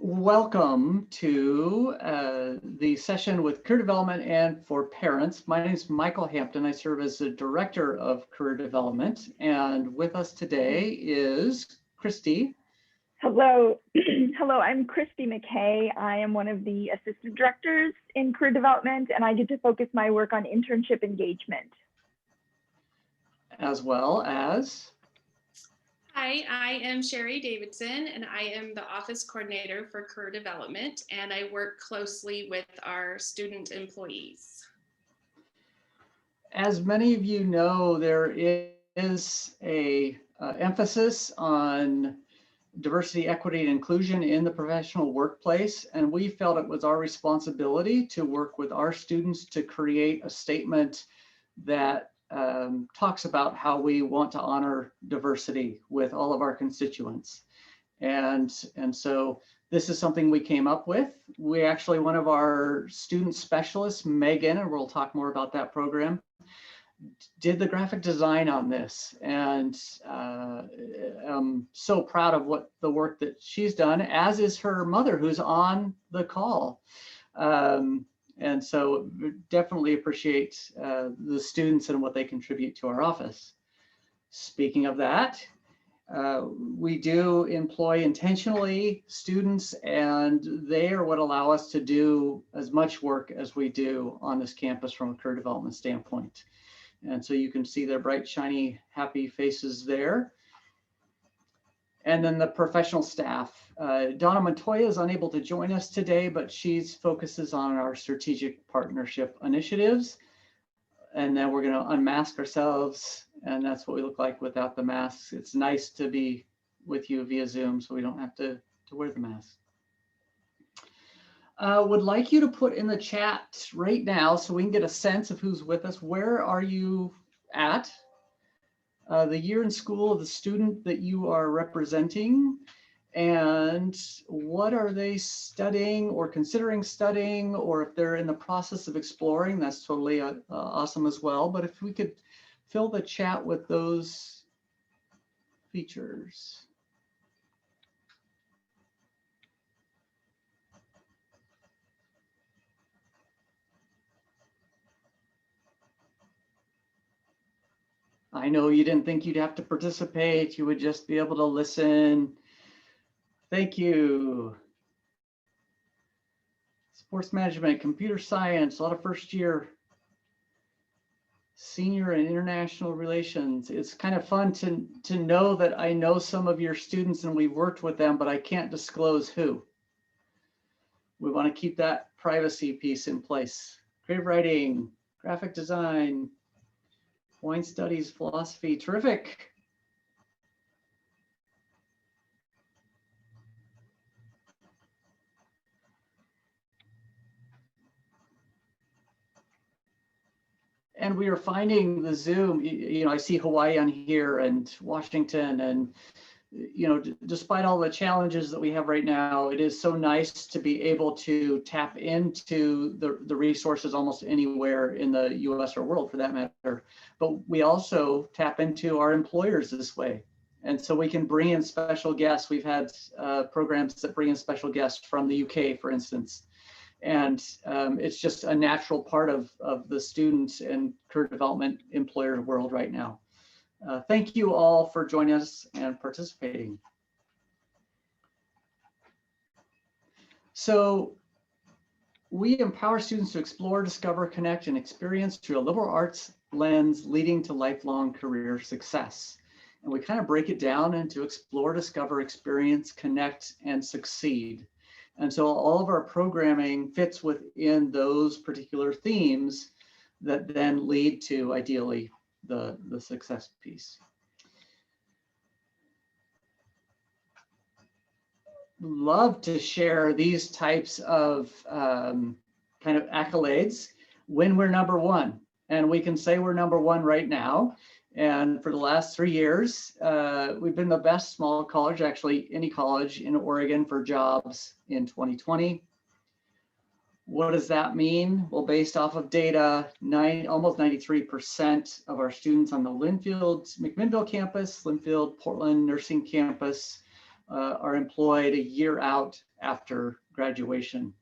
Welcome to the session with Career Development and for Parents. My name is Michael Hampton. I serve as the Director of Career Development, and with us today is Christy. Hello. Hello, I'm Christy Mckay. I am one of the Assistant Directors in Career Development, and I get to focus my work on internship engagement. As well as... Hi, I am Sherry Davidson, and I am the Office Coordinator for Career Development, and I work closely with our student employees. As many of you know, there is a emphasis on diversity, equity, and inclusion in the professional workplace, and we felt it was our responsibility to work with our students to create a statement that talks about how we want to honor diversity with all of our constituents. And so this is something we came up with. We actually, one of our student specialists, Megan, and we'll talk more about that program, did the graphic design on this. And I'm so proud of the work that she's done, as is her mother, who's on the call. And so definitely appreciate the students and what they contribute to our office. Speaking of that, we do employ intentionally students, and they are what allow us to do as much work as we do on this campus from a career development standpoint. And so you can see their bright, shiny, happy faces there. And then the professional staff. Donna Montoya is unable to join us today, but she focuses on our strategic partnership initiatives. And then we're going to unmask ourselves, and that's what we look like without the masks. It's nice to be with you via Zoom, so we don't have to wear the mask. Would like you to put in the chat right now so we can get a sense of who's with us. Where are you at? The year in school of the student that you are representing, and what are they studying or considering studying, or if they're in the process of exploring, that's totally awesome as well. But if we could fill the chat with those features. I know you didn't think you'd have to participate. You would just be able to listen. Thank you. Sports management, computer science, a lot of first year, senior and international relations. It's kind of fun to know that I know some of your students and we've worked with them, but I can't disclose who. We want to keep that privacy piece in place. Creative writing, graphic design, wine studies, philosophy, terrific. And we are finding the Zoom, you know, I see Hawaii on here and Washington, and, you know, despite all the challenges that we have right now, it is so nice to be able to tap into the resources almost anywhere in the US or world for that matter. But we also tap into our employers this way. And so we can bring in special guests. We've had programs that bring in special guests from the UK, for instance. And it's just a natural part of the students and career development employer world right now. Thank you all for joining us and participating. So we empower students to explore, discover, connect, and experience through a liberal arts lens leading to lifelong career success. And we kind of break it down into explore, discover, experience, connect, and succeed. And so all of our programming fits within those particular themes that then lead to, ideally, the success piece. Love to share these types of kind of accolades when we're number one. And we can say we're number one right now. And for the last 3 years, we've been the best small college, actually any college in Oregon, for jobs in 2020. What does that mean? Well, based off of data, almost 93% of our students on the Linfields McMinnville campus, Linfield Portland nursing campus, are employed a year out after graduation.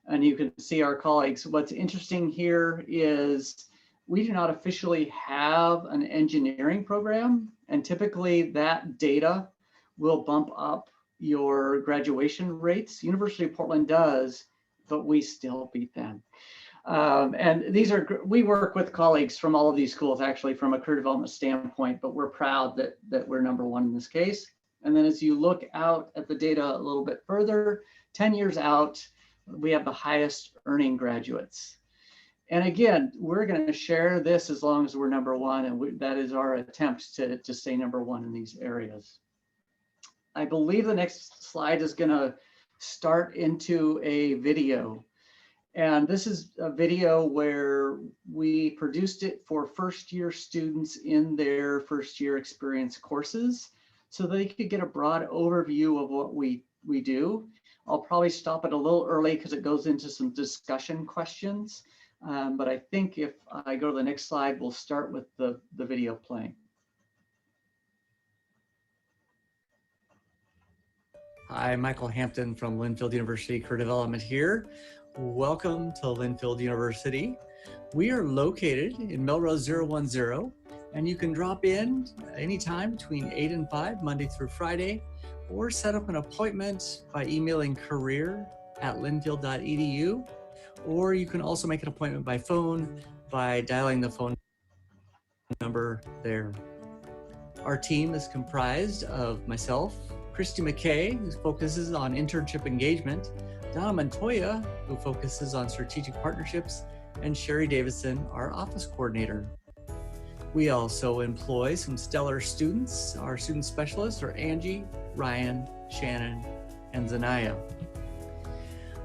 And you can see our colleagues. What's interesting here is we do not officially have an engineering program, and typically that data will bump up your graduation rates. University of Portland does, but we still beat them. And we work with colleagues from all of these schools actually from a career development standpoint, but we're proud that we're number one in this case. And then as you look out at the data a little bit further, 10 years out, we have the highest earning graduates. And again, we're going to share this as long as we're number one, and that is our attempt to stay number one in these areas. I believe the next slide is going to start into a video. And this is a video where we produced it for first-year students in their first-year experience courses so they could get a broad overview of what we do. I'll probably stop it a little early because it goes into some discussion questions. But I think if I go to the next slide, we'll start with the video playing. Hi, Michael Hampton from Linfield University Career Development here. Welcome to Linfield University. We are located in Melrose 010, and you can drop in anytime between 8 and 5, Monday through Friday, or set up an appointment by emailing career@linfield.edu, or you can also make an appointment by phone by dialing the phone number there. Our team is comprised of myself, Christy Mckay, who focuses on internship engagement, Donna Montoya, who focuses on strategic partnerships, and Sherry Davidson, our office coordinator. We also employ some stellar students. Our student specialists are Angie, Ryan, Shannon, and Zanaya.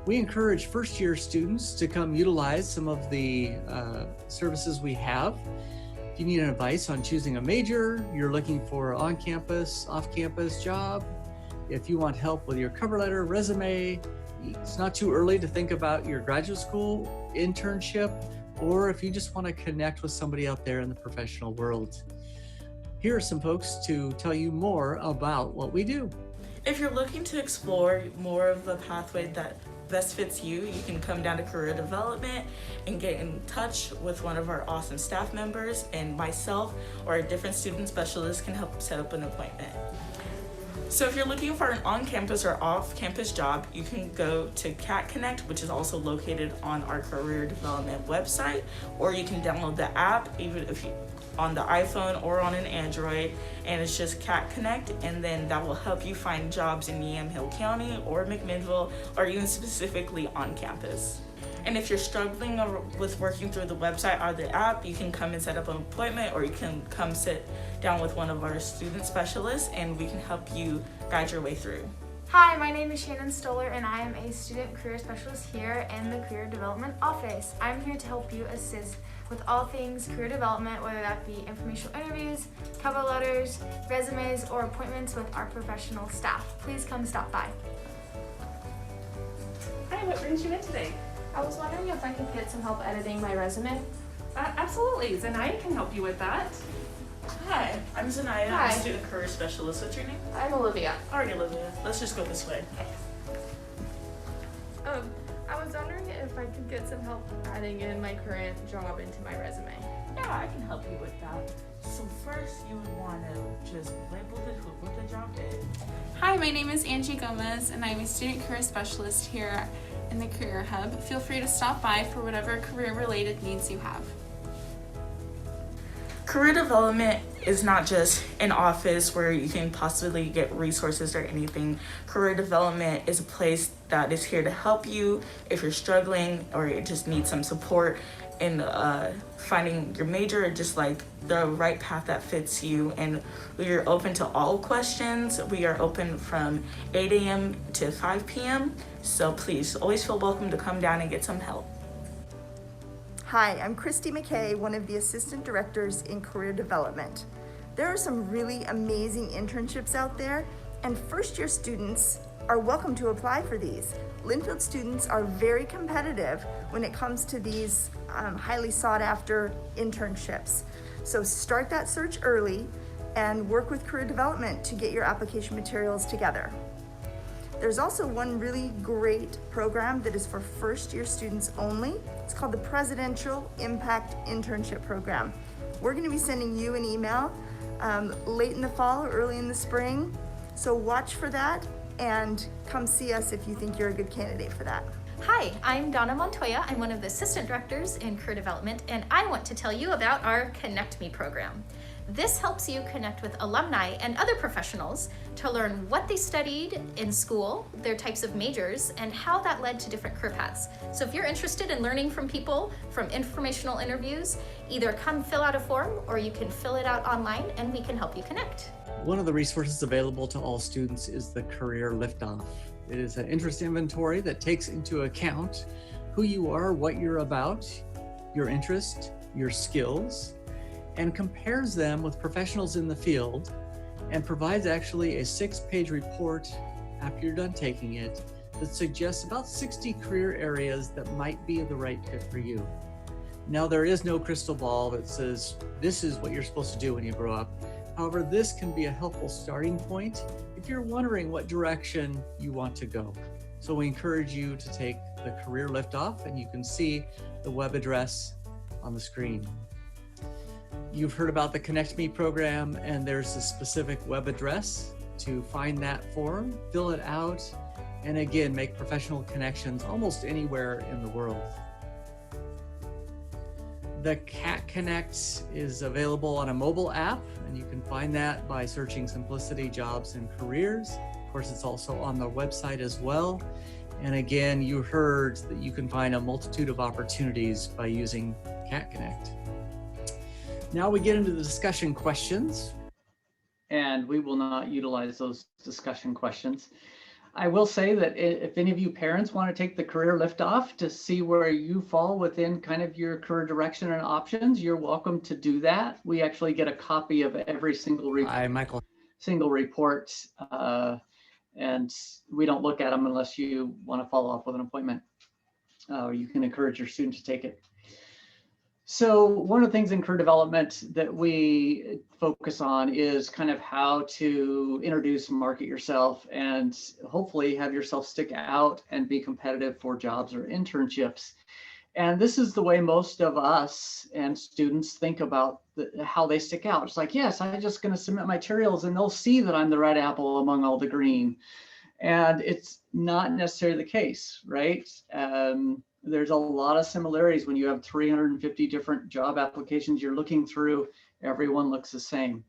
We encourage first-year students to come utilize some of the services we have. If you need advice on choosing a major, you're looking for an on-campus, off-campus job, if you want help with your cover letter, resume, it's not too early to think about your graduate school, internship, or if you just want to connect with somebody out there in the professional world. Here are some folks to tell you more about what we do. If you're looking to explore more of the pathway that best fits you, you can come down to Career Development and get in touch with one of our awesome staff members, and myself or a different student specialist can help set up an appointment. So if you're looking for an on-campus or off-campus job, you can go to Cat Connect, which is also located on our Career Development website, or you can download the app, even if you on the iPhone or on an Android, and it's just Cat Connect, and then that will help you find jobs in Yamhill County or McMinnville, or even specifically on campus. And if you're struggling with working through the website or the app, you can come and set up an appointment, or you can come sit down with one of our student specialists and we can help you guide your way through. Hi, my name is Shannon Stoller and I am a student career specialist here in the Career Development office. I'm here to help you assist with all things career development, whether that be informational interviews, cover letters, resumes, or appointments with our professional staff. Please come stop by. Hi, what brings you in today? I was wondering if I could get some help editing my resume. Absolutely, Zanaya can help you with that. Hi, I'm Zanaya. Hi. I'm a student career specialist. What's your name? I'm Olivia. All right, Olivia. Let's just go this way. I was wondering if I could get some help adding in my current job into my resume. Yeah, I can help you with that. So first, you would want to just label what the job is. Hi, my name is Angie Gomez and I'm a student career specialist here in the Career Hub. Feel free to stop by for whatever career-related needs you have. Career development is not just an office where you can possibly get resources or anything. Career development is a place that is here to help you if you're struggling or you just need some support in finding your major or just like the right path that fits you. And we are open to all questions. We are open from 8 a.m. to 5 p.m. So please always feel welcome to come down and get some help. Hi, I'm Christy Mckay, one of the assistant directors in Career Development. There are some really amazing internships out there, and first-year students are welcome to apply for these. Linfield students are very competitive when it comes to these highly sought-after internships. So start that search early. and work with career development to get your application materials together. There's also one really great program that is for first-year students only. It's called the Presidential Impact Internship Program. We're going to be sending you an email late in the fall or early in the spring. So watch for that and come see us if you think you're a good candidate for that. Hi, I'm Donna Montoya. I'm one of the assistant directors in career development, and I want to tell you about our Connect Me program. This helps you connect with alumni and other professionals to learn what they studied in school, their types of majors, and how that led to different career paths. So if you're interested in learning from people from informational interviews, either come fill out a form or you can fill it out online and we can help you connect. One of the resources available to all students is the Career Liftoff. It is an interest inventory that takes into account who you are, what you're about, your interest, your skills, and compares them with professionals in the field, and provides actually a 6-page report after you're done taking it that suggests about 60 career areas that might be the right fit for you. Now, there is no crystal ball that says this is what you're supposed to do when you grow up. However, this can be a helpful starting point if you're wondering what direction you want to go. So we encourage you to take the Career Liftoff, and you can see the web address on the screen. You've heard about the Connect Me program, and there's a specific web address to find that form, fill it out, and again, make professional connections almost anywhere in the world. The CAT Connect is available on a mobile app, and you can find that by searching Simplicity Jobs and Careers. Of course, it's also on the website as well. And again, you heard that you can find a multitude of opportunities by using CAT Connect. Now we get into the discussion questions, and we will not utilize those discussion questions. I will say that if any of you parents want to take the Career Liftoff to see where you fall within kind of your career direction and options, you're welcome to do that. We actually get a copy of every single report, and we don't look at them unless you want to follow up with an appointment. You can encourage your student to take it. So one of the things in career development that we focus on is kind of how to introduce and market yourself and hopefully have yourself stick out and be competitive for jobs or internships. And this is the way most of us and students think about how they stick out. It's like, yes, I'm just going to submit materials and they'll see that I'm the red apple among all the green. And it's not necessarily the case, right? There's a lot of similarities when you have 350 different job applications you're looking through. Everyone looks the same.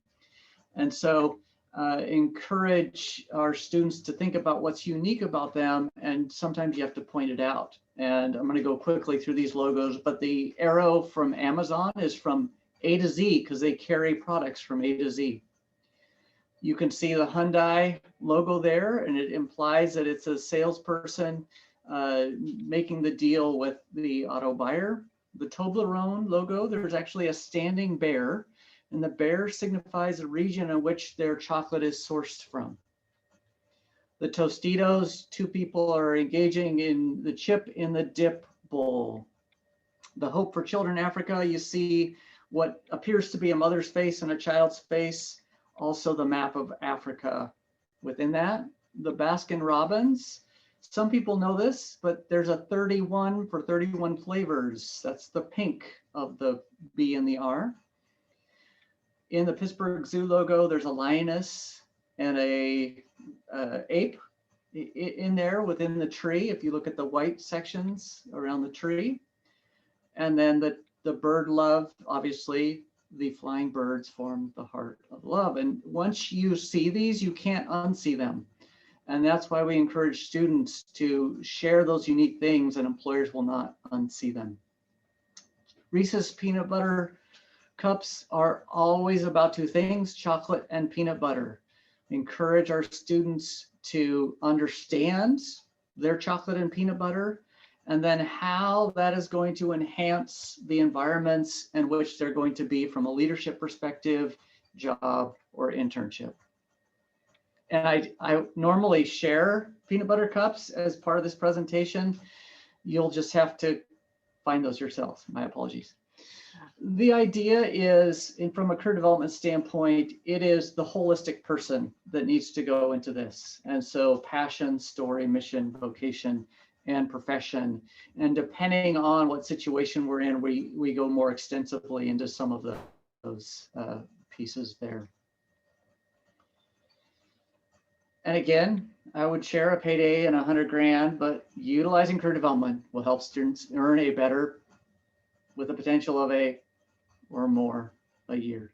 And so encourage our students to think about what's unique about them, and sometimes you have to point it out. And I'm going to go quickly through these logos, but the arrow from Amazon is from A to Z because they carry products from A to Z. You can see the Hyundai logo there, and it implies that it's a salesperson making the deal with the auto buyer. The Toblerone logo, there's actually a standing bear, and the bear signifies a region in which their chocolate is sourced from. The Tostitos, 2 people are engaging in the chip in the dip bowl. The Hope for Children Africa, you see what appears to be a mother's face and a child's face, also the map of Africa within that. The Baskin Robbins, some people know this, but there's a 31 for 31 flavors. That's the pink of the B and the R. In the Pittsburgh Zoo logo, there's a lioness and a ape in there within the tree, if you look at the white sections around the tree. And then the bird love, obviously, the flying birds form the heart of love. And once you see these, you can't unsee them. And that's why we encourage students to share those unique things, and employers will not unsee them. Reese's peanut butter cups are always about 2 things, chocolate and peanut butter. We encourage our students to understand their chocolate and peanut butter, and then how that is going to enhance the environments in which they're going to be from a leadership perspective, job, or internship. And I normally share peanut butter cups as part of this presentation. You'll just have to find those yourself. My apologies. The idea is, and from a career development standpoint, it is the holistic person that needs to go into this. And so passion, story, mission, vocation, and profession. And depending on what situation we're in, we go more extensively into some of those pieces there. And again, I would share a payday and 100 grand, but utilizing career development will help students earn a better, with the potential of a or more a year.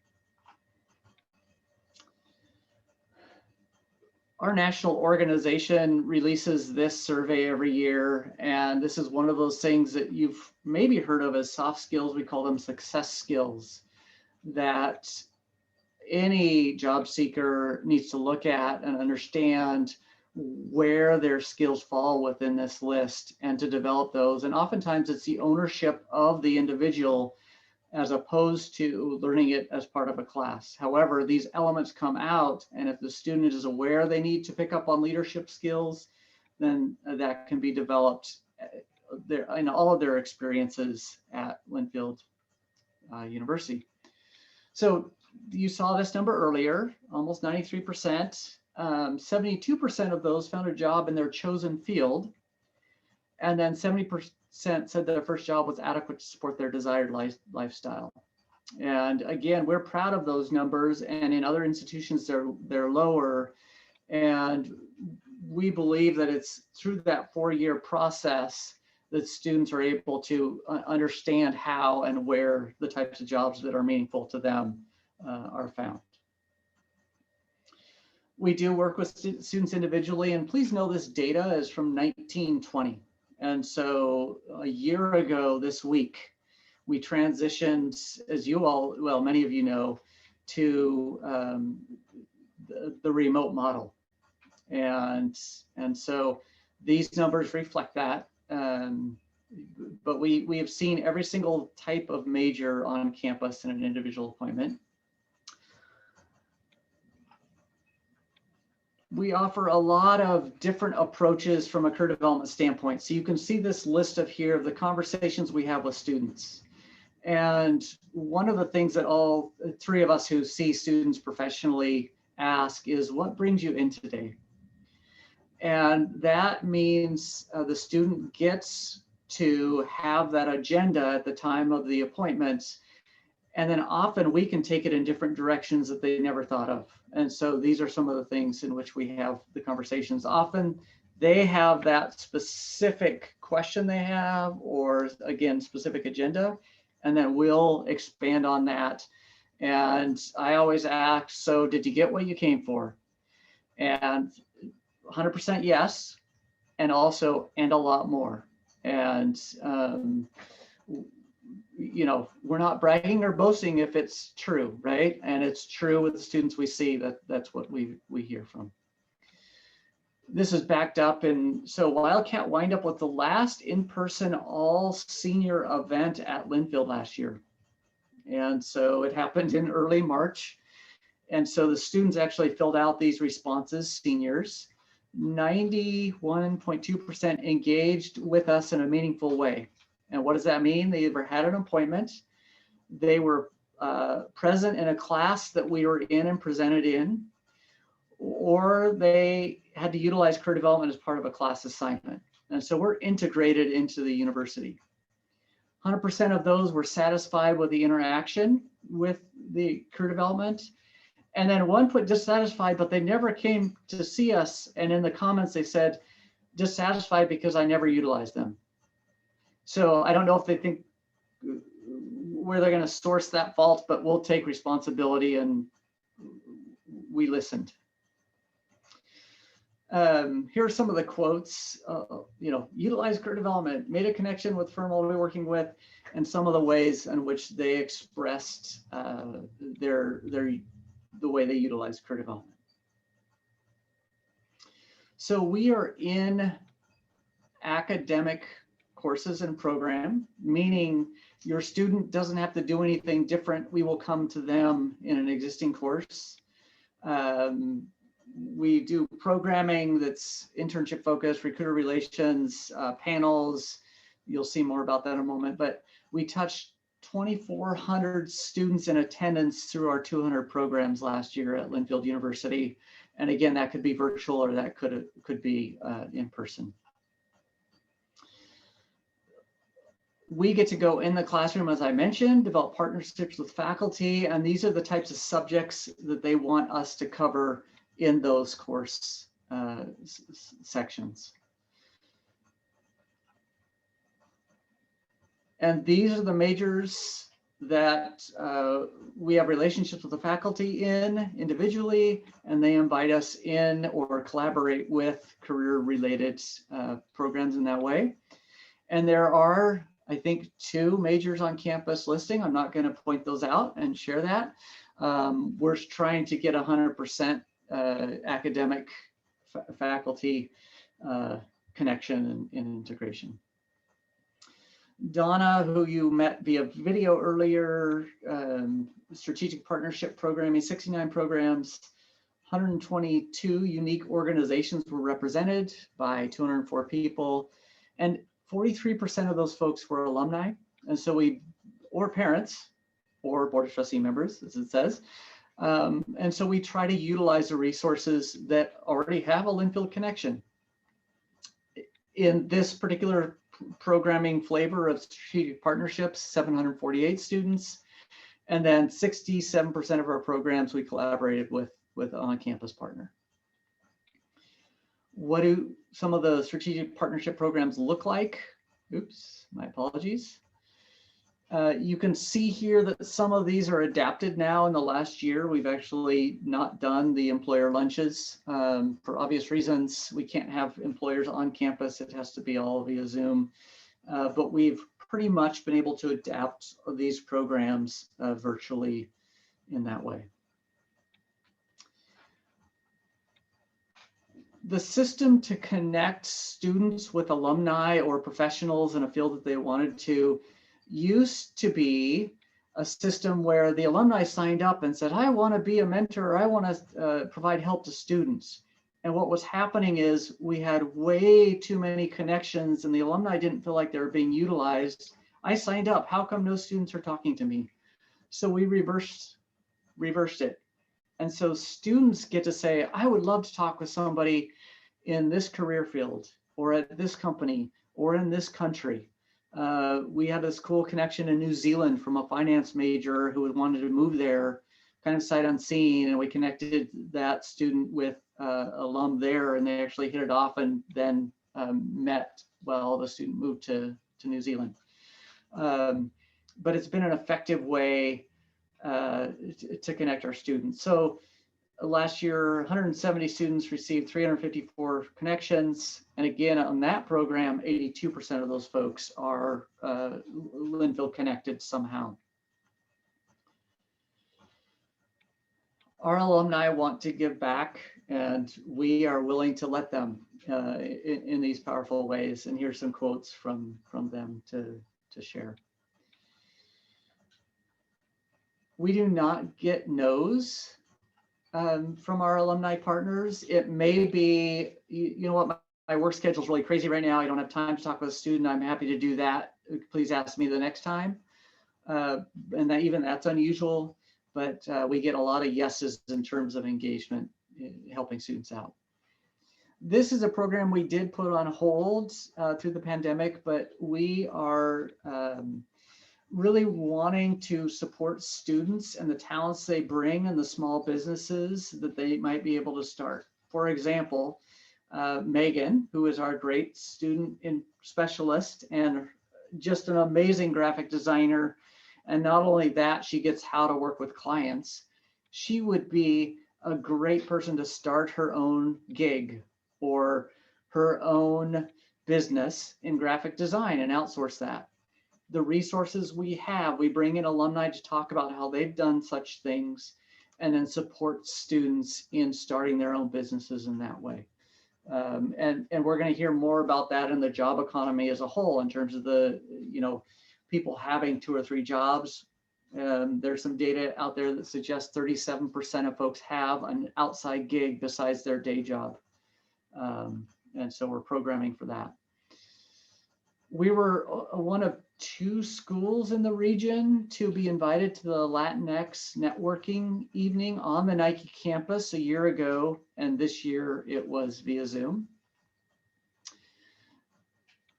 Our national organization releases this survey every year, and this is one of those things that you've maybe heard of as soft skills. We call them success skills that any job seeker needs to look at and understand where their skills fall within this list and to develop those. And oftentimes it's the ownership of the individual as opposed to learning it as part of a class. However, these elements come out, and if the student is aware they need to pick up on leadership skills, then that can be developed in all of their experiences at Linfield University. So you saw this number earlier, almost 93%. 72% of those found a job in their chosen field, and then 70% said their first job was adequate to support their desired lifestyle. And again, we're proud of those numbers, and in other institutions they're lower. And we believe that it's through that 4-year process that students are able to understand how and where the types of jobs that are meaningful to them are found. We do work with students individually, and please know this data is from 1920. And so a year ago this week, we transitioned, as you all, well, many of you know, to the remote model. And so these numbers reflect that. But we have seen every single type of major on campus in an individual appointment. We offer a lot of different approaches from a career development standpoint. So you can see this list of here of the conversations we have with students. And one of the things that all 3 of us who see students professionally ask is, what brings you in today? And that means the student gets to have that agenda at the time of the appointment. And then often we can take it in different directions that they never thought of. And so these are some of the things in which we have the conversations. Often they have that specific question they have, or again, specific agenda, and then we'll expand on that. And I always ask, so did you get what you came for? And 100% yes, and also, and a lot more. And you know, we're not bragging or boasting if it's true, right? And it's true with the students we see, that's what we hear from. This is backed up, and so Wildcat wind up with the last in-person all senior event at Linfield last year. And so it happened in early March. And so the students actually filled out these responses, seniors. 91.2% engaged with us in a meaningful way. And what does that mean? They either had an appointment, they were present in a class that we were in and presented in, or they had to utilize career development as part of a class assignment. And so we're integrated into the university. 100% of those were satisfied with the interaction with the career development. And then one put dissatisfied, but they never came to see us. And in the comments, they said, dissatisfied because I never utilized them. So I don't know if they think where they're going to source that fault, but we'll take responsibility, and we listened. Here are some of the quotes. You know, utilize career development, made a connection with firm we'll be working with, and some of the ways in which they expressed the way they utilize career development. So we are in academic courses and program, meaning your student doesn't have to do anything different. We will come to them in an existing course. We do programming that's internship focused, recruiter relations, panels. You'll see more about that in a moment, but we touch 2,400 students in attendance through our 200 programs last year at Linfield University. And again, that could be virtual or that could be in person. We get to go in the classroom, as I mentioned, develop partnerships with faculty, and these are the types of subjects that they want us to cover in those course sections. And these are the majors that we have relationships with the faculty in individually, and they invite us in or collaborate with career-related programs in that way. And there are, I think, 2 majors on campus listing. I'm not going to point those out and share that. We're trying to get 100% academic faculty connection and integration. Donna, who you met via video earlier, strategic partnership programming, 69 programs, 122 unique organizations were represented by 204 people, and 43% of those folks were alumni. And so or parents, or board of trustee members, as it says. And so we try to utilize the resources that already have a Linfield connection. In this particular programming flavor of strategic partnerships, 748 students, and then 67% of our programs we collaborated with on-campus partner. What do some of the strategic partnership programs look like? Oops, my apologies. You can see here that some of these are adapted now in the last year. We've actually not done the employer lunches for obvious reasons. We can't have employers on campus. It has to be all via Zoom. But we've pretty much been able to adapt these programs virtually in that way. The system to connect students with alumni or professionals in a field that they wanted to used to be a system where the alumni signed up and said, I want to be a mentor, or I want to provide help to students. And what was happening is we had way too many connections and the alumni didn't feel like they were being utilized. I signed up, how come no students are talking to me? So we reversed it. And so students get to say, I would love to talk with somebody in this career field or at this company or in this country. We had this cool connection in New Zealand from a finance major who wanted to move there, kind of sight unseen, and we connected that student with alum there, and they actually hit it off and then met while the student moved to New Zealand. But it's been an effective way to connect our students. So last year, 170 students received 354 connections. And again, on that program, 82% of those folks are Linfield connected somehow. Our alumni want to give back, and we are willing to let them in these powerful ways. And here's some quotes from them to share. We do not get no's from our alumni partners. It may be, you know what, my work schedule is really crazy right now. I don't have time to talk with a student. I'm happy to do that. Please ask me the next time. And that's unusual, but we get a lot of yeses in terms of engagement, helping students out. This is a program we did put on hold through the pandemic, but we are really wanting to support students and the talents they bring and the small businesses that they might be able to start. For example, Megan, who is our great student specialist and just an amazing graphic designer. And not only that, she gets how to work with clients. She would be a great person to start her own gig or her own business in graphic design and outsource that. The resources we have, we bring in alumni to talk about how they've done such things and then support students in starting their own businesses in that way. And we're going to hear more about that in the job economy as a whole in terms of the, people having 2 or 3 jobs. There's some data out there that suggests 37% of folks have an outside gig besides their day job. And so we're programming for that. We were one of 2 schools in the region to be invited to the Latinx networking evening on the Nike campus a year ago, and this year it was via Zoom.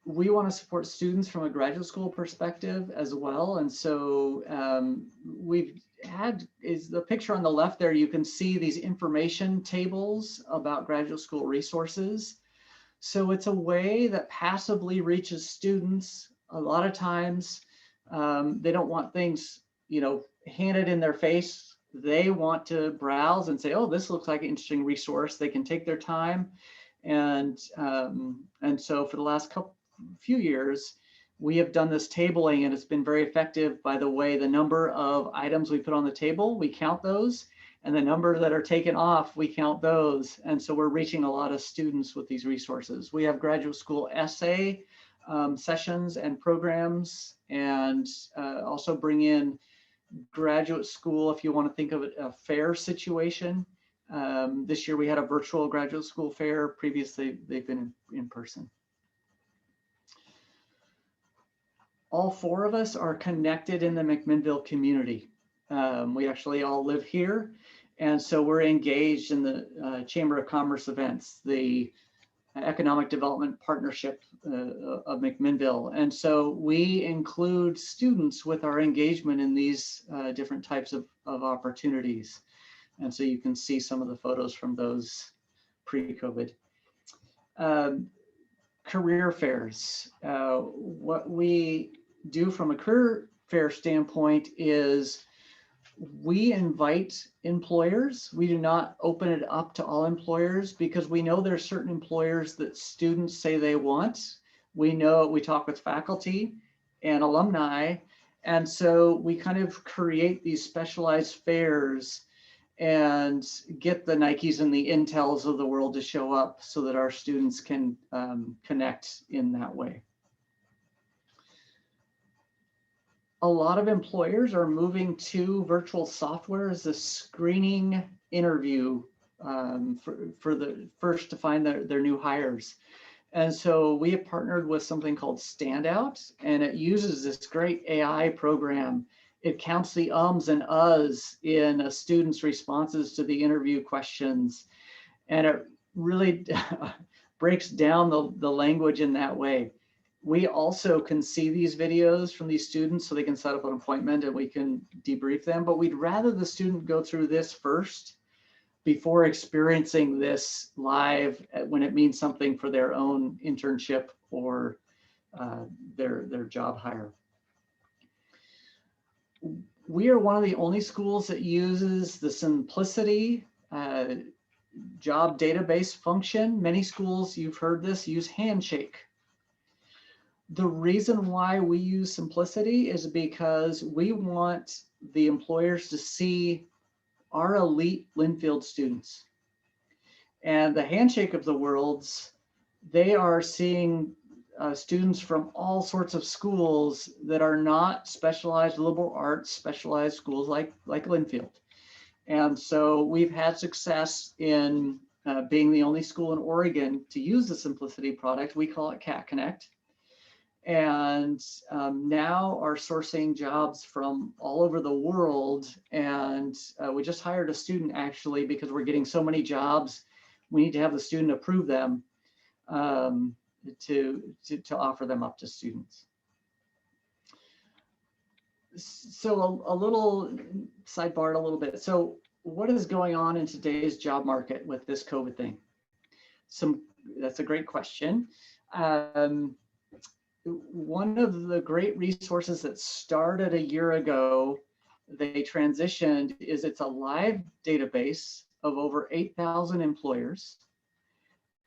We want to support students from a graduate school perspective as well, and so we've had, is the picture on the left there, you can see these information tables about graduate school resources. So it's a way that passively reaches students. A lot of times they don't want things, you know, handed in their face. They want to browse and say, oh, this looks like an interesting resource. They can take their time. And so for the last few years, we have done this tabling, and it's been very effective. By the way, the number of items we put on the table, we count those, and the number that are taken off, we count those. And so we're reaching a lot of students with these resources. We have graduate school essay sessions and programs, and also bring in graduate school, if you want to think of it, a fair situation. This year we had a virtual graduate school fair. Previously, they've been in person. All 4 of us are connected in the McMinnville community. We actually all live here. And so we're engaged in the Chamber of Commerce events, the Economic Development Partnership of McMinnville. And so we include students with our engagement in these different types of opportunities. And so you can see some of the photos from those pre-COVID. Career fairs. What we do from a career fair standpoint is we invite employers. We do not open it up to all employers because we know there are certain employers that students say they want. We know, we talk with faculty and alumni, and so we kind of create these specialized fairs and get the Nikes and the Intels of the world to show up so that our students can connect in that way. A lot of employers are moving to virtual software as a screening interview for the first to find their new hires. And so we have partnered with something called Standout, and it uses this great AI program. It counts the ums and uhs in a student's responses to the interview questions. And it really breaks down the language in that way. We also can see these videos from these students so they can set up an appointment and we can debrief them, but we'd rather the student go through this first before experiencing this live when it means something for their own internship or their job hire. We are one of the only schools that uses the Simplicity job database function. Many schools, you've heard this, use Handshake. The reason why we use Simplicity is because we want the employers to see our elite Linfield students. And the Handshake of the worlds, they are seeing students from all sorts of schools that are not specialized liberal arts, specialized schools like Linfield. And so we've had success in being the only school in Oregon to use the Simplicity product. We call it Cat Connect. And now are sourcing jobs from all over the world. And we just hired a student actually, because we're getting so many jobs, we need to have the student approve them to offer them up to students. So a little sidebar a little bit. So what is going on in today's job market with this COVID thing? That's a great question. One of the great resources that started a year ago, they transitioned, is it's a live database of over 8,000 employers.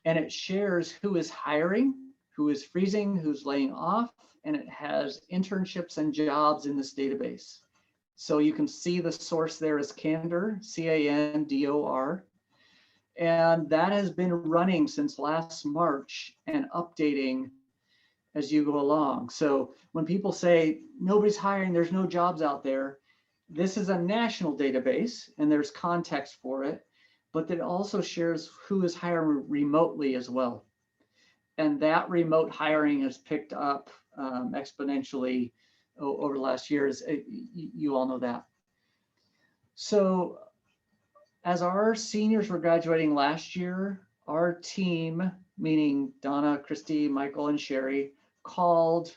And it shares who is hiring, who is freezing, who's laying off, and it has internships and jobs in this database. So you can see the source there is Candor, C-A-N-D-O-R. And that has been running since last March and updating as you go along. So when people say nobody's hiring, there's no jobs out there, this is a national database and there's context for it, but it also shares who is hiring remotely as well. And that remote hiring has picked up exponentially over the last years. You all know that. So as our seniors were graduating last year, our team, meaning Donna, Christy, Michael, and Sherry, called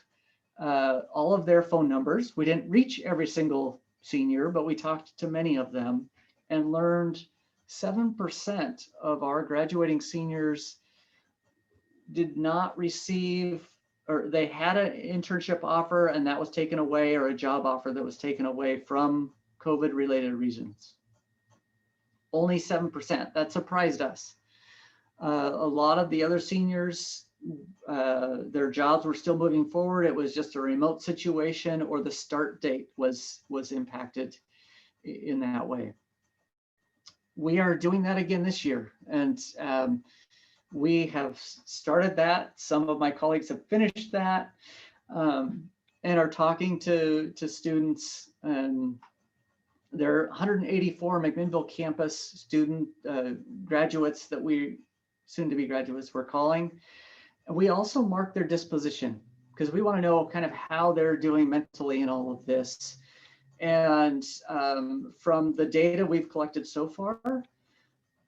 all of their phone numbers. We didn't reach every single senior, but we talked to many of them and learned 7% of our graduating seniors did not receive, or they had an internship offer and that was taken away, or a job offer that was taken away from COVID related reasons. Only 7%. That surprised us. A lot of the other seniors, their jobs were still moving forward. It was just a remote situation, or the start date was impacted in that way. We are doing that again this year, and we have started that. Some of my colleagues have finished that, and are talking to students. There are 184 McMinnville campus student graduates that we, soon to be graduates, we're calling. And we also mark their disposition because we want to know kind of how they're doing mentally in all of this. And from the data we've collected so far,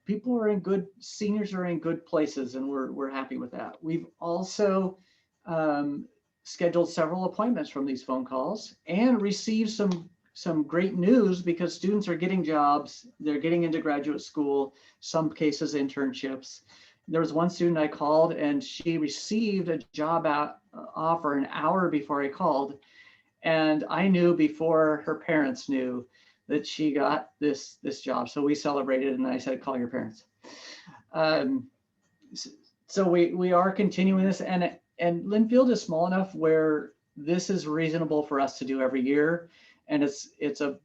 people are in good, seniors are in good places, and we're happy with that. We've also scheduled several appointments from these phone calls and received some great news because students are getting jobs, they're getting into graduate school, some cases internships. There was one student I called and she received a job offer an hour before I called. And I knew before her parents knew that she got this job. So we celebrated and I said, call your parents. So we are continuing this, and Linfield is small enough where this is reasonable for us to do every year. And it's a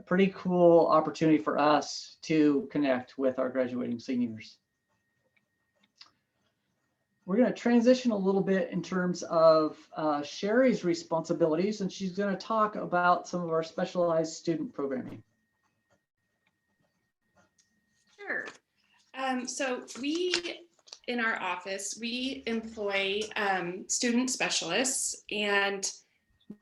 pretty cool opportunity for us to connect with our graduating seniors. We're going to transition a little bit in terms of Sherry's responsibilities, and she's going to talk about some of our specialized student programming. Sure. So we, in our office, we employ student specialists, and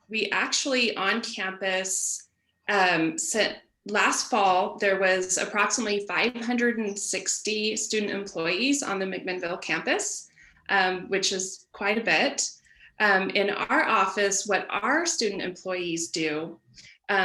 we actually on campus, last fall, there was approximately 560 student employees on the McMinnville campus, which is quite a bit. In our office, what our student employees do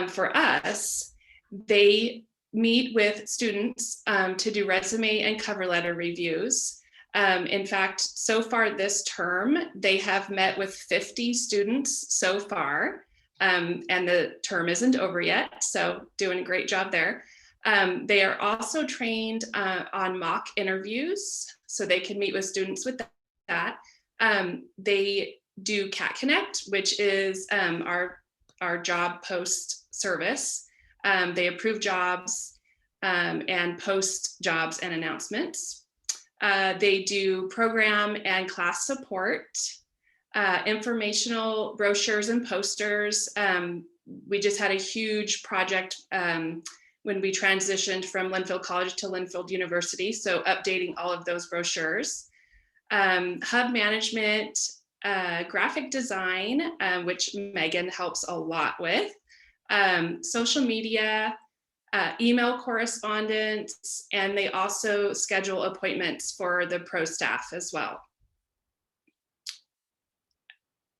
for us, they meet with students to do resume and cover letter reviews. In fact, so far this term, they have met with 50 students so far, and the term isn't over yet, so doing a great job there. They are also trained on mock interviews, so they can meet with students with that. They do Cat Connect, which is our job post service. They approve jobs and post jobs and announcements. They do program and class support, informational brochures and posters. We just had a huge project when we transitioned from Linfield College to Linfield University, so updating all of those brochures. Hub management, graphic design, which Megan helps a lot with, social media, email correspondence, and they also schedule appointments for the pro staff as well.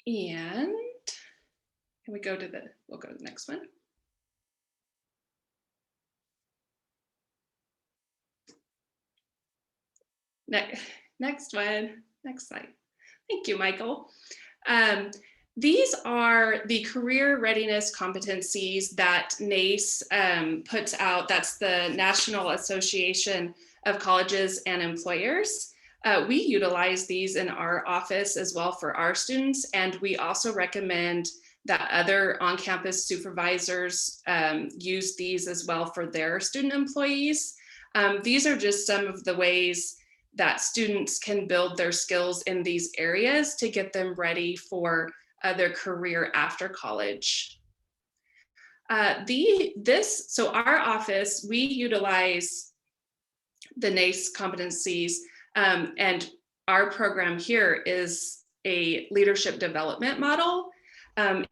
And can we go to we'll go to the next one. Next one, next slide. Thank you, Michael. These are the career readiness competencies that Nace puts out. That's the National Association of Colleges and Employers. We utilize these in our office as well for our students, and we also recommend that other on-campus supervisors use these as well for their student employees. These are just some of the ways that students can build their skills in these areas to get them ready for their career after college. So our office, we utilize the Nace competencies, and our program here is a leadership development model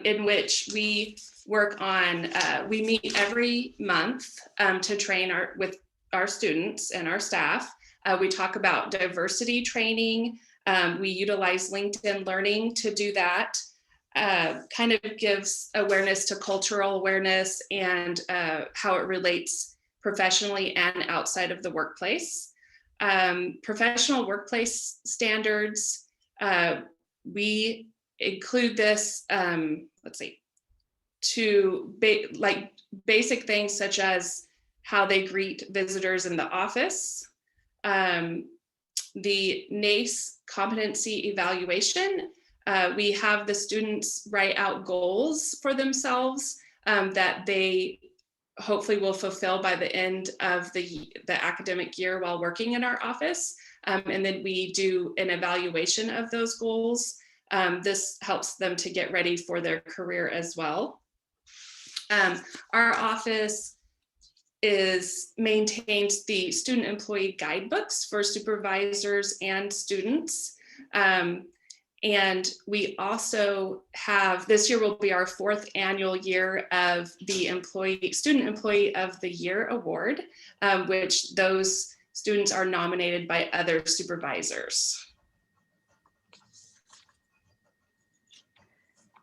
in which we work on, we meet every month to train with our students and our staff. We talk about diversity training. We utilize LinkedIn Learning to do that. Kind of gives awareness to cultural awareness and how it relates professionally and outside of the workplace. Professional workplace standards, we include this, let's see, to basic things such as how they greet visitors in the office, the Nace competency evaluation. We have the students write out goals for themselves that they hopefully will fulfill by the end of the academic year while working in our office. And then we do an evaluation of those goals. This helps them to get ready for their career as well. Our office maintains the student employee guidebooks for supervisors and students. And we also have, this year will be our 4th annual year of the Student Employee of the Year Award, which those students are nominated by other supervisors.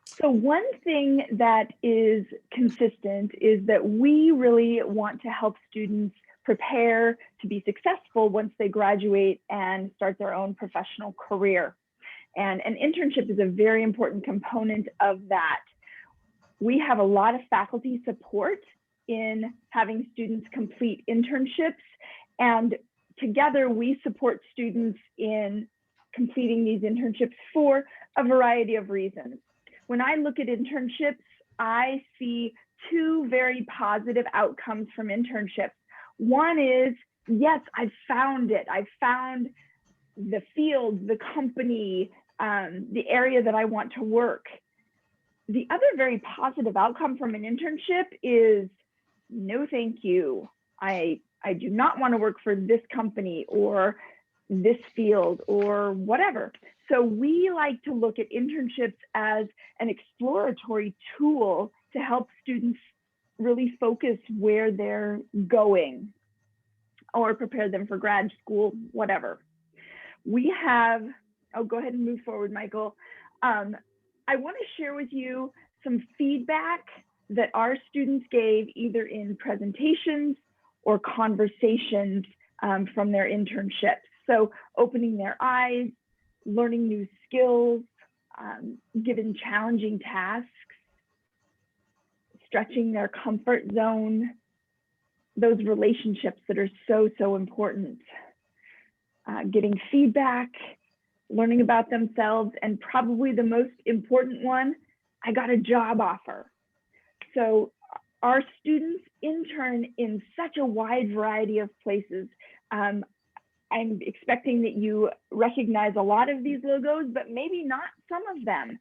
So one thing that is consistent is that we really want to help students prepare to be successful once they graduate and start their own professional career. And an internship is a very important component of that. We have a lot of faculty support in having students complete internships, and together we support students in completing these internships for a variety of reasons. When I look at internships, I see 2 very positive outcomes from internships. One is, yes, I've found it. I've found the field, the company, the area that I want to work. The other very positive outcome from an internship is, no, thank you. I do not want to work for this company or this field or whatever. So we like to look at internships as an exploratory tool to help students really focus where they're going or prepare them for grad school, whatever. We have, oh, go ahead and move forward, Michael. I want to share with you some feedback that our students gave either in presentations or conversations from their internships. So opening their eyes, learning new skills, given challenging tasks, stretching their comfort zone, those relationships that are so, so important. Getting feedback, learning about themselves, and probably the most important one, I got a job offer. So our students intern in such a wide variety of places. I'm expecting that you recognize a lot of these logos, but maybe not some of them.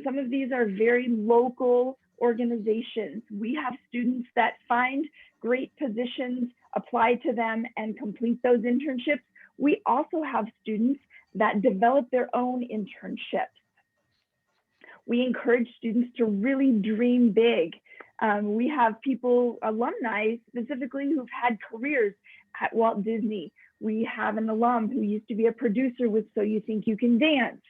Some of these are very local organizations. We have students that find great positions, apply to them, and complete those internships. We also have students that develop their own internships. We encourage students to really dream big. We have people, alumni specifically, who've had careers at Walt Disney. We have an alum who used to be a producer with So You Think You Can Dance.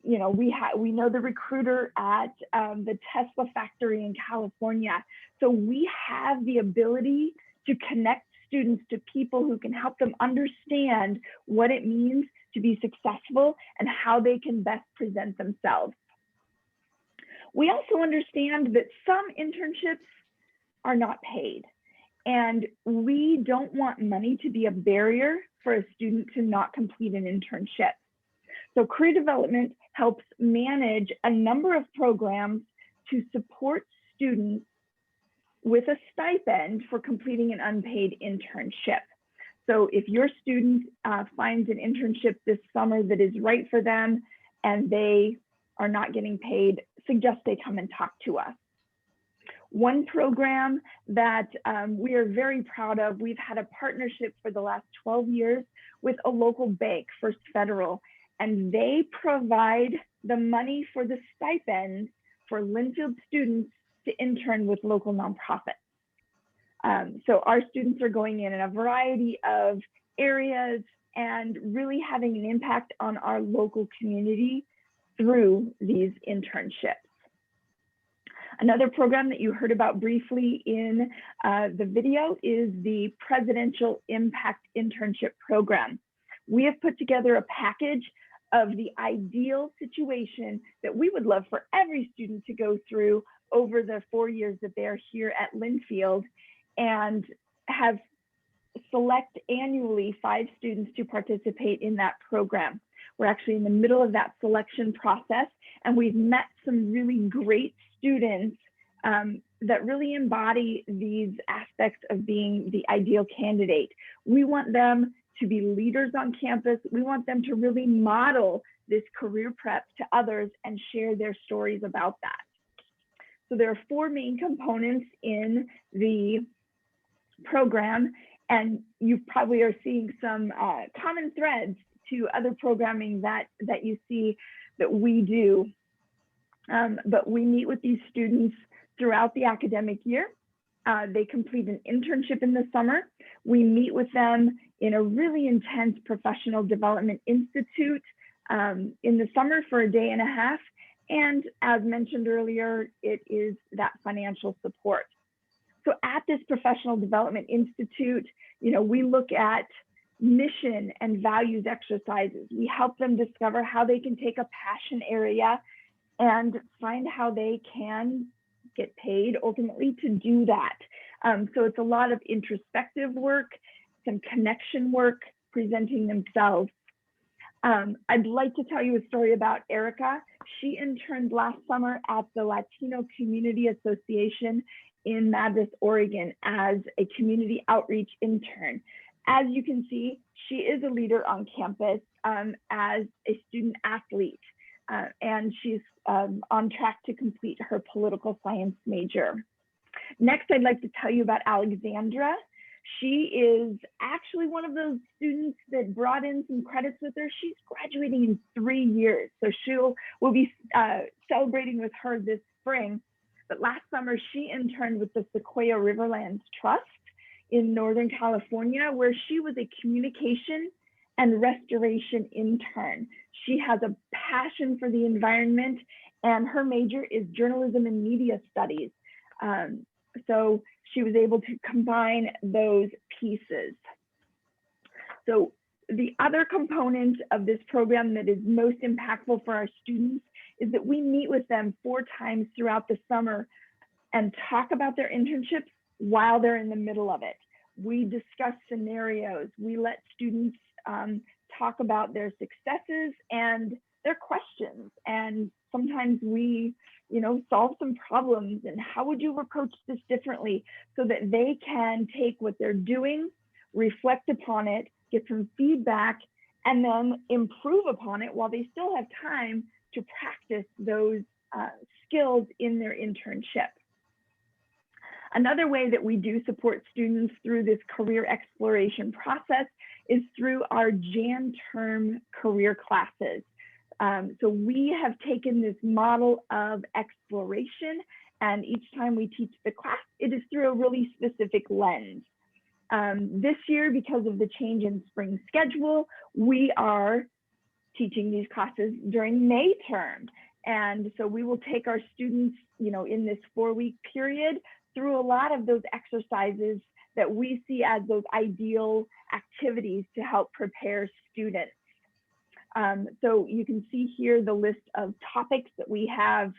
You know, we know the recruiter at the Tesla factory in California. So we have the ability to connect students to people who can help them understand what it means to be successful and how they can best present themselves. We also understand that some internships are not paid, and we don't want money to be a barrier for a student to not complete an internship. So career development helps manage a number of programs to support students with a stipend for completing an unpaid internship. So if your student finds an internship this summer that is right for them and they are not getting paid, suggest they come and talk to us. One program that we are very proud of, we've had a partnership for the last 12 years with a local bank, First Federal, and they provide the money for the stipend for Linfield students to intern with local nonprofits. So our students are going in a variety of areas and really having an impact on our local community through these internships. Another program that you heard about briefly in the video is the Presidential Impact Internship Program. We have put together a package of the ideal situation that we would love for every student to go through over the 4 years that they're here at Linfield, and have select annually 5 students to participate in that program. We're actually in the middle of that selection process, and we've met some really great students that really embody these aspects of being the ideal candidate. We want them to be leaders on campus. We want them to really model this career prep to others and share their stories about that. So there are 4 main components in the program, and you probably are seeing some common threads to other programming that you see that we do. But we meet with these students throughout the academic year. They complete an internship in the summer. We meet with them in a really intense professional development institute in the summer for a day and a half. And as mentioned earlier, it is that financial support. So at this professional development institute, we look at mission and values exercises. We help them discover how they can take a passion area and find how they can get paid ultimately to do that. So it's a lot of introspective work, some connection work, presenting themselves. I'd like to tell you a story about Erica. She interned last summer at the Latino Community Association in Madras, Oregon as a community outreach intern. As you can see, she is a leader on campus as a student athlete, and she's on track to complete her political science major. Next, I'd like to tell you about Alexandra. She is actually one of those students that brought in some credits with her. She's graduating in 3 years, so we'll be celebrating with her this spring. But last summer, she interned with the Sequoia Riverlands Trust in Northern California, where she was a communication and restoration intern. She has a passion for the environment, and her major is journalism and media studies. So she was able to combine those pieces. So the other component of this program that is most impactful for our students is that we meet with them 4 times throughout the summer and talk about their internships while they're in the middle of it. We discuss scenarios. We let students talk about their successes and their questions. And sometimes we, solve some problems, and how would you approach this differently, so that they can take what they're doing, reflect upon it, get some feedback, and then improve upon it while they still have time to practice those skills in their internship. Another way that we do support students through this career exploration process is through our Jan term career classes. So we have taken this model of exploration, and each time we teach the class, it is through a really specific lens. This year, because of the change in spring schedule, we are teaching these classes during May term. And so we will take our students, in this 4-week period through a lot of those exercises that we see as those ideal activities to help prepare students. So you can see here the list of topics that we have.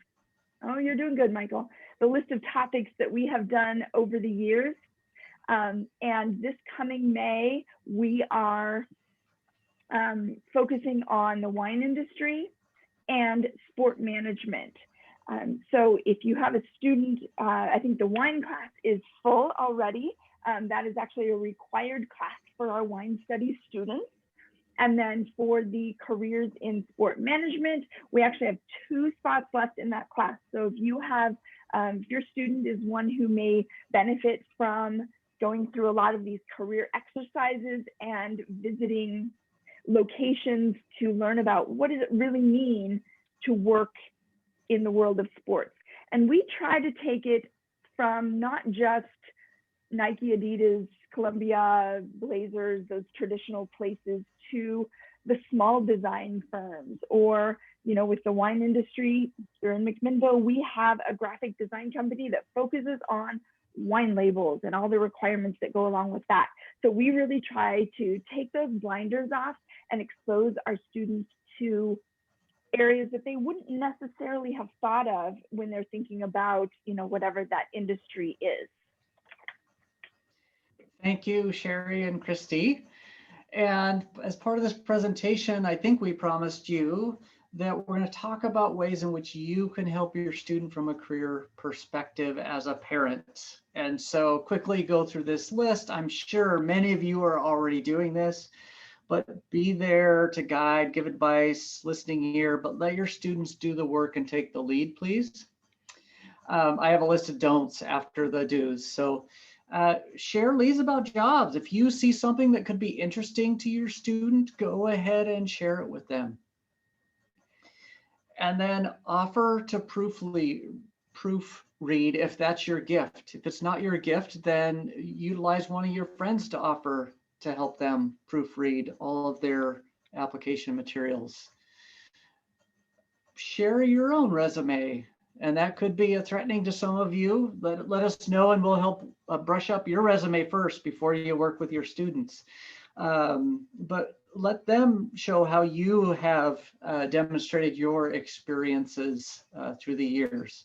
Oh, you're doing good, Michael. The list of topics that we have done over the years. And this coming May, we are focusing on the wine industry and sport management. So if you have a student, I think the wine class is full already. That is actually a required class for our wine studies students. And then for the careers in sport management, we actually have 2 spots left in that class. So if you have, if your student is one who may benefit from going through a lot of these career exercises and visiting locations to learn about what does it really mean to work in the world of sports. And we try to take it from not just Nike, Adidas, Columbia, Blazers, those traditional places, to the small design firms, or, you know, with the wine industry here in McMinnville, we have a graphic design company that focuses on wine labels and all the requirements that go along with that. So we really try to take those blinders off and expose our students to areas that they wouldn't necessarily have thought of when they're thinking about, you know, whatever that industry is. Thank you, Sherry and Christy. And as part of this presentation, I think we promised you that we're going to talk about ways in which you can help your student from a career perspective as a parent. And so quickly go through this list. I'm sure many of you are already doing this, but be there to guide, give advice, listening ear, but let your students do the work and take the lead, please. I have a list of don'ts after the do's. So share leads about jobs. If you see something that could be interesting to your student, go ahead and share it with them. And then offer to proofread if that's your gift. If it's not your gift, then utilize one of your friends to offer to help them proofread all of their application materials. Share your own resume, and that could be threatening to some of you. Let us know, and we'll help brush up your resume first before you work with your students. But let them show how you have demonstrated your experiences through the years.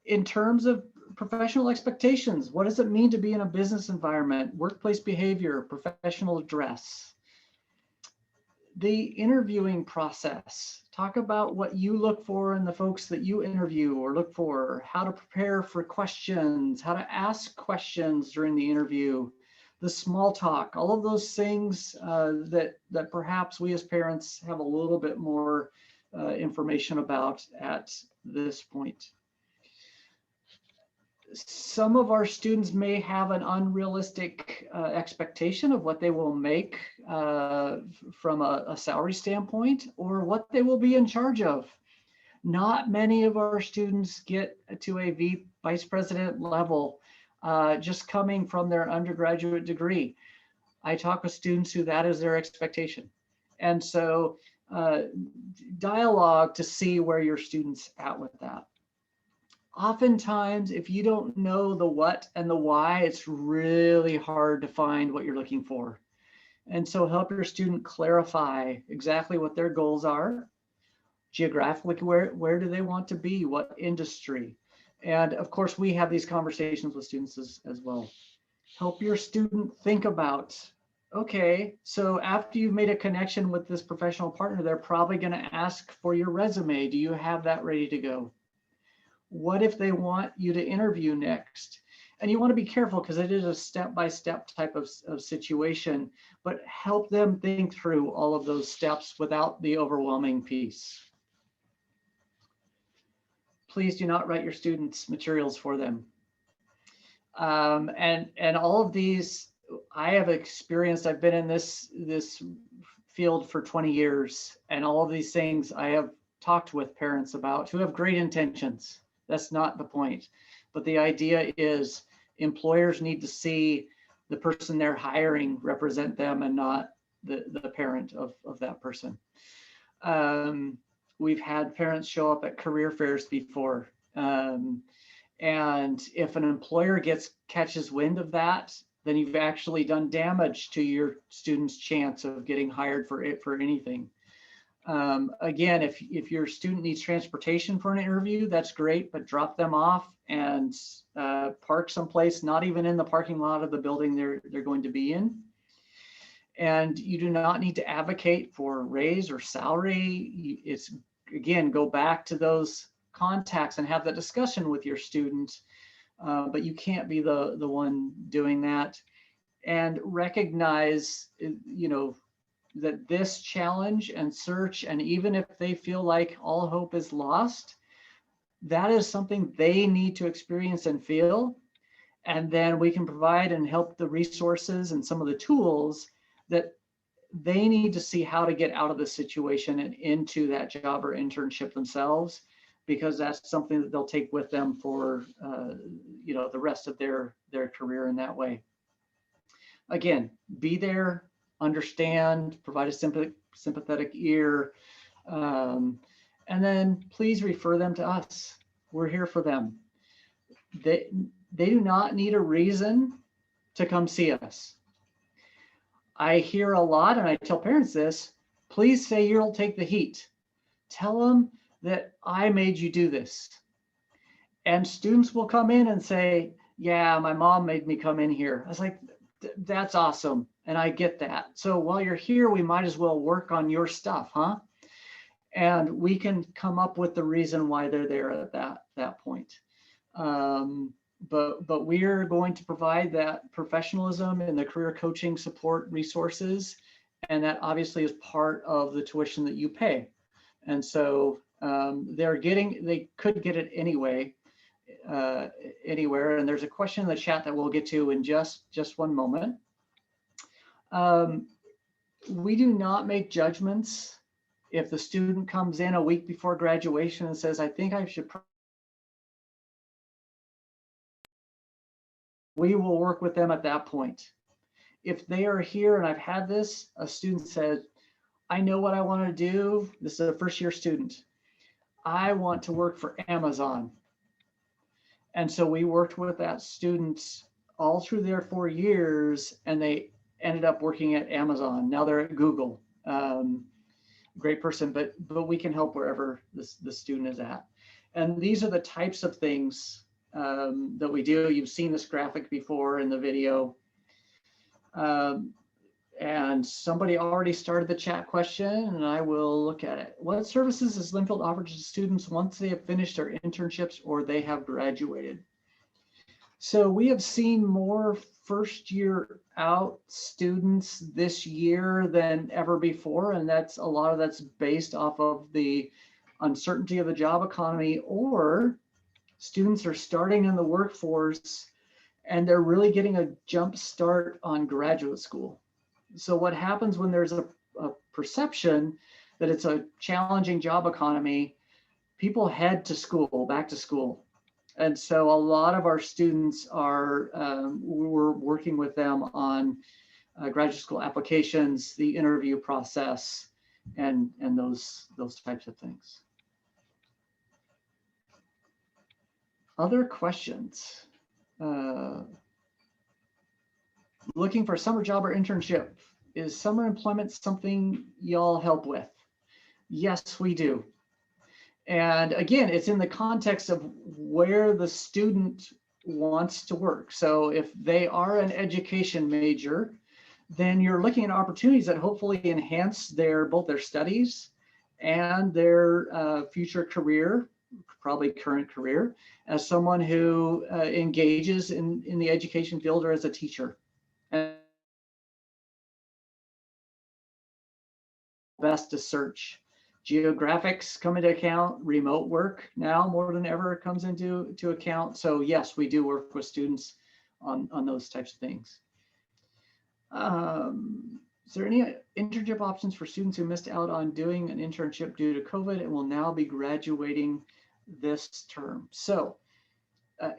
In terms of professional expectations, what does it mean to be in a business environment, workplace behavior, professional dress? The interviewing process. Talk about what you look for in the folks that you interview or look for, how to prepare for questions, how to ask questions during the interview, the small talk, all of those things that perhaps we as parents have a little bit more information about at this point. Some of our students may have an unrealistic expectation of what they will make from a salary standpoint, or what they will be in charge of. Not many of our students get to a vice president level just coming from their undergraduate degree. I talk with students who that is their expectation. And so dialogue to see where your student's at with that. Oftentimes, if you don't know the what and the why, it's really hard to find what you're looking for. And so help your student clarify exactly what their goals are, geographically, where do they want to be, what industry. And of course, we have these conversations with students as well. Help your student think about, okay, so after you've made a connection with this professional partner, they're probably going to ask for your resume. Do you have that ready to go? What if they want you to interview next? And you want to be careful because it is a step-by-step type of situation, but help them think through all of those steps without the overwhelming piece. Please do not write your students materials for them. And all of these, I have experienced, I've been in this field for 20 years, and all of these things I have talked with parents about who have great intentions. That's not the point. But the idea is employers need to see the person they're hiring represent them and not the parent of that person. We've had parents show up at career fairs before. And if an employer catches wind of that, then you've actually done damage to your student's chance of getting hired for anything. Again, if your student needs transportation for an interview, that's great, but drop them off and park someplace, not even in the parking lot of the building they're going to be in. And you do not need to advocate for raise or salary. It's, again, go back to those contacts and have that discussion with your student, but you can't be the one doing that. And recognize, that this challenge and search, and even if they feel like all hope is lost, that is something they need to experience and feel. And then we can provide and help the resources and some of the tools that they need to see how to get out of the situation and into that job or internship themselves, because that's something that they'll take with them for the rest of their career in that way. Again, be there, understand, provide a sympathetic ear, and then please refer them to us. We're here for them. They do not need a reason to come see us. I hear a lot, and I tell parents this, please say you'll take the heat. Tell them that I made you do this. And students will come in and say, yeah, my mom made me come in here. I was like, that's awesome. And I get that. So while you're here, we might as well work on your stuff, huh? And we can come up with the reason why they're there at that point. But we are going to provide that professionalism and the career coaching support resources. And that obviously is part of the tuition that you pay. And so they could get it anyway, anywhere. And there's a question in the chat that we'll get to in just one moment. We do not make judgments. If the student comes in a week before graduation and says, I think I should, we will work with them at that point. If they are here, and I've had this, a student said, I know what I want to do. This is a first year student. I want to work for Amazon. And so we worked with that student all through their 4 years, and they ended up working at Amazon. Now they're at Google. Great person, but we can help wherever the student is at. And these are the types of things that we do. You've seen this graphic before in the video. And somebody already started the chat question, and I will look at it. What services does Linfield offer to students once they have finished their internships or they have graduated? So we have seen more first year out students this year than ever before, and a lot of that's based off of the uncertainty of the job economy, or students are starting in the workforce and they're really getting a jump start on graduate school. So what happens when there's a perception that it's a challenging job economy, people head to school, back to school. And so a lot of our students are, we're working with them on graduate school applications, the interview process, and those types of things. Other questions? Looking for a summer job or internship. Is summer employment something y'all help with? Yes, we do. And again, it's in the context of where the student wants to work. So if they are an education major, then you're looking at opportunities that hopefully enhance both their studies and their future career, probably current career, as someone who engages in the education field or as a teacher. And best to search. Geographics come into account, remote work now more than ever comes into account. So yes, we do work with students on those types of things. Is there any internship options for students who missed out on doing an internship due to COVID and will now be graduating this term? So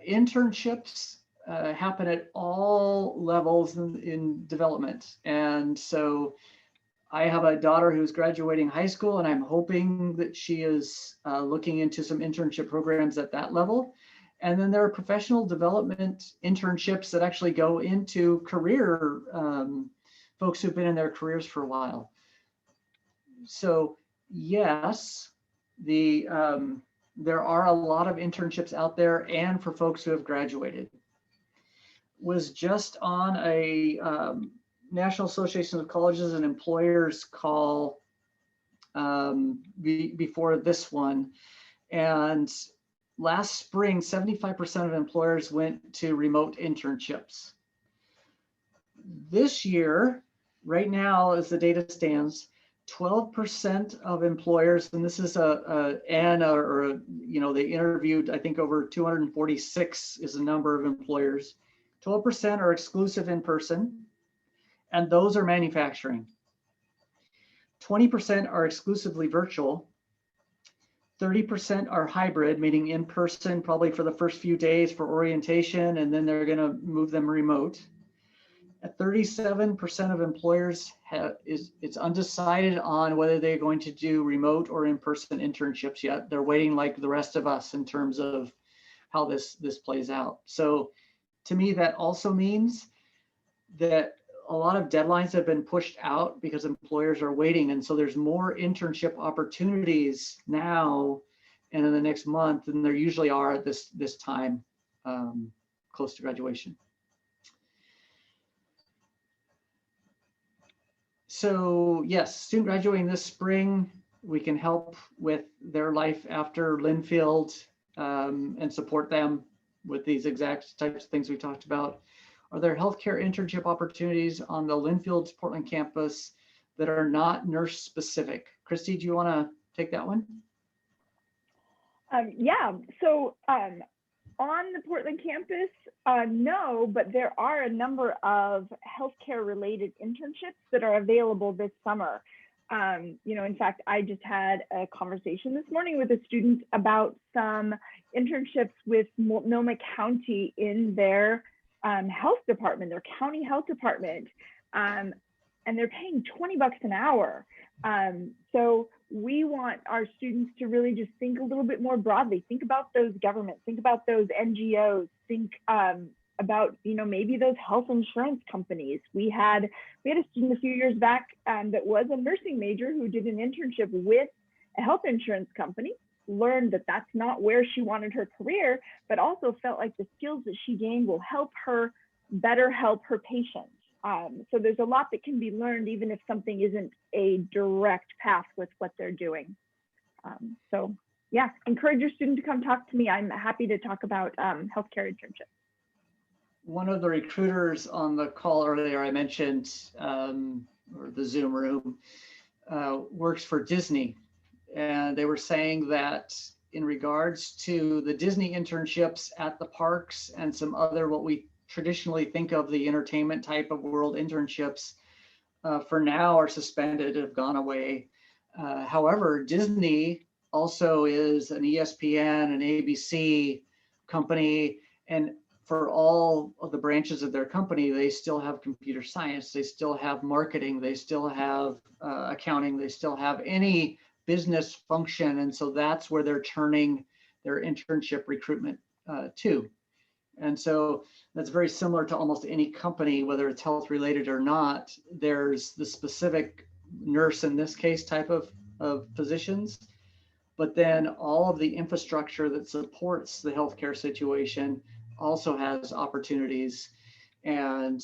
internships happen at all levels in development. And so I have a daughter who's graduating high school, and I'm hoping that she is looking into some internship programs at that level. And then there are professional development internships that actually go into career folks who've been in their careers for a while. So yes, there are a lot of internships out there, and for folks who have graduated. Was just on a National Association of Colleges and Employers call before this one. And last spring, 75% of employers went to remote internships. This year, right now, as the data stands, 12% of employers, and this is they interviewed, I think over 246 is the number of employers. 12% are exclusive in person, and those are manufacturing. 20% are exclusively virtual. 30% are hybrid, meaning in person, probably for the first few days for orientation, and then they're going to move them remote. At 37% of employers it's undecided on whether they're going to do remote or in-person internships yet. They're waiting like the rest of us in terms of how this plays out. So to me, that also means that a lot of deadlines have been pushed out because employers are waiting. And so there's more internship opportunities now and in the next month than there usually are at this time close to graduation. So yes, student graduating this spring, we can help with their life after Linfield and support them with these exact types of things we talked about. Are there healthcare internship opportunities on the Lynnfields Portland campus that are not nurse specific? Christy, do you want to take that one? Yeah, so on the Portland campus, no, but there are a number of healthcare related internships that are available this summer. In fact, I just had a conversation this morning with a student about some internships with Multnomah County in their health department, their county health department, and they're paying $20 an hour. So we want our students to really just think a little bit more broadly. Think about those governments, think about those NGOs, think about, maybe those health insurance companies. We had a student a few years back that was a nursing major who did an internship with a health insurance company, learned that that's not where she wanted her career, but also felt like the skills that she gained will help her better help her patients. So there's a lot that can be learned even if something isn't a direct path with what they're doing. So yeah, encourage your student to come talk to me. I'm happy to talk about healthcare internships. One of the recruiters on the call earlier I mentioned, or the Zoom room, works for Disney. And they were saying that in regards to the Disney internships at the parks and some other what we traditionally think of the entertainment type of world internships for now are suspended, have gone away. However, Disney also is an ESPN, an ABC company, and for all of the branches of their company, they still have computer science, they still have marketing, they still have accounting, they still have any business function. And so that's where they're turning their internship recruitment to. And so that's very similar to almost any company, whether it's health related or not. There's the specific nurse, in this case, type of positions, but then all of the infrastructure that supports the healthcare situation also has opportunities. And,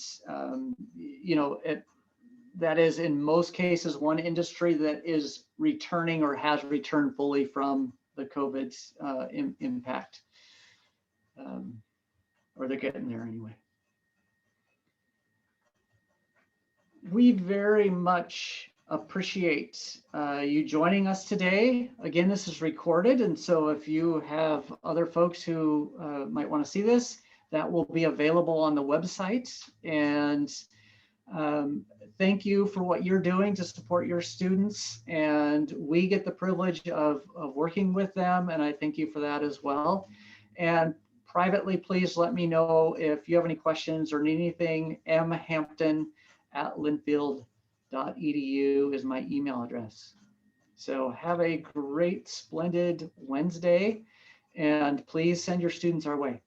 that is in most cases one industry that is returning or has returned fully from the COVID's impact. Or they're getting there anyway. We very much appreciate you joining us today. Again, this is recorded, and so if you have other folks who might want to see this, that will be available on the website. And thank you for what you're doing to support your students. And we get the privilege of working with them, and I thank you for that as well. And privately, please let me know if you have any questions or need anything. mhampton@linfield.edu is my email address. So have a great, splendid Wednesday, and please send your students our way.